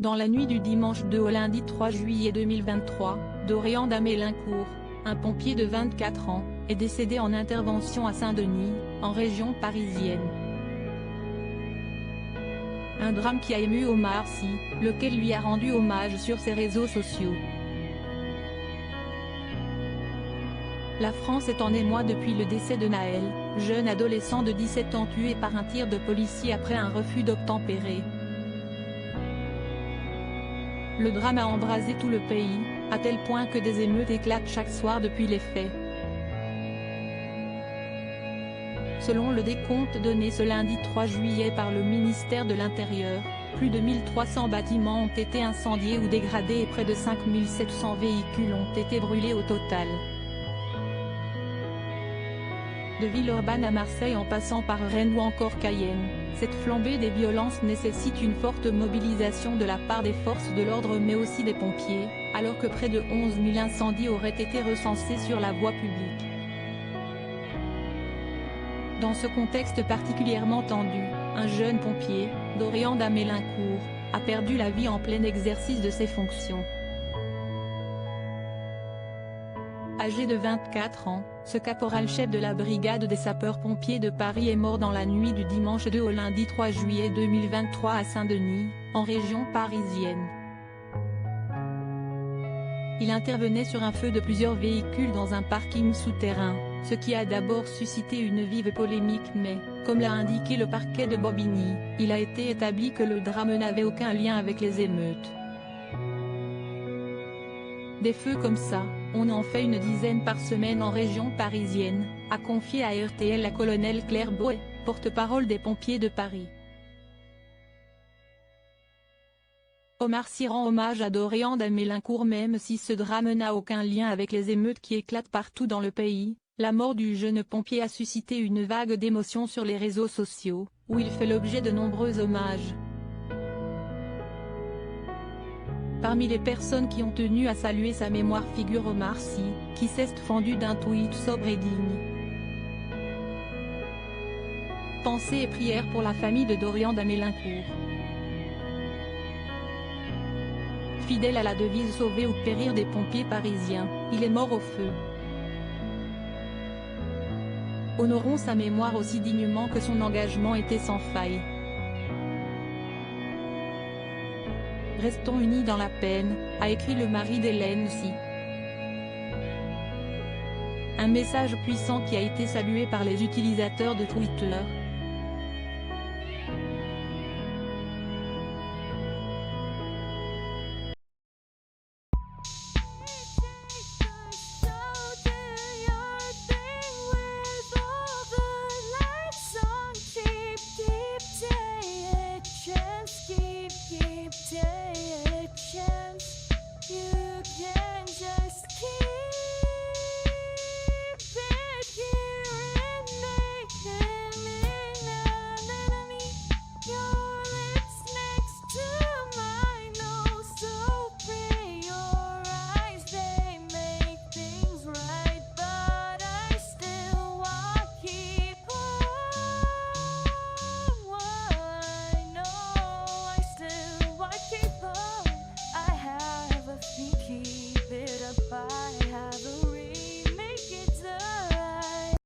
Dans la nuit du dimanche 2 au lundi 3 juillet 2023, Dorian Damélincourt, un pompier de 24 ans, est décédé en intervention à Saint-Denis, en région parisienne. Un drame qui a ému Omar Sy, lequel lui a rendu hommage sur ses réseaux sociaux. La France est en émoi depuis le décès de Naël, jeune adolescent de 17 ans tué par un tir de policier après un refus d'obtempérer. Le drame a embrasé tout le pays, à tel point que des émeutes éclatent chaque soir depuis les faits. Selon le décompte donné ce lundi 3 juillet par le ministère de l'Intérieur, plus de 1300 bâtiments ont été incendiés ou dégradés et près de 5700 véhicules ont été brûlés au total. De Villeurbanne à Marseille en passant par Rennes ou encore Cayenne, cette flambée des violences nécessite une forte mobilisation de la part des forces de l'ordre mais aussi des pompiers, alors que près de 11 000 incendies auraient été recensés sur la voie publique. Dans ce contexte particulièrement tendu, un jeune pompier, Dorian Damélincourt, a perdu la vie en plein exercice de ses fonctions. Âgé de 24 ans, ce caporal-chef de la brigade des sapeurs-pompiers de Paris est mort dans la nuit du dimanche 2 au lundi 3 juillet 2023 à Saint-Denis, en région parisienne. Il intervenait sur un feu de plusieurs véhicules dans un parking souterrain, ce qui a d'abord suscité une vive polémique mais, comme l'a indiqué le parquet de Bobigny, il a été établi que le drame n'avait aucun lien avec les émeutes. Des feux comme ça, on en fait une dizaine par semaine en région parisienne, a confié à RTL la colonelle Claire Boët, porte-parole des pompiers de Paris. Omar Sy rend hommage à Dorian Damélincourt même si ce drame n'a aucun lien avec les émeutes qui éclatent partout dans le pays. La mort du jeune pompier a suscité une vague d'émotions sur les réseaux sociaux, où il fait l'objet de nombreux hommages. Parmi les personnes qui ont tenu à saluer sa mémoire figure Omar Sy, qui s'est fendu d'un tweet sobre et digne. Pensées et prières pour la famille de Dorian Damélincourt. Fidèle à la devise « Sauver ou périr » des pompiers parisiens, il est mort au feu. Honorons sa mémoire aussi dignement que son engagement était sans faille. Restons unis dans la peine, a écrit le mari d'Hélène Sy. Un message puissant qui a été salué par les utilisateurs de Twitter,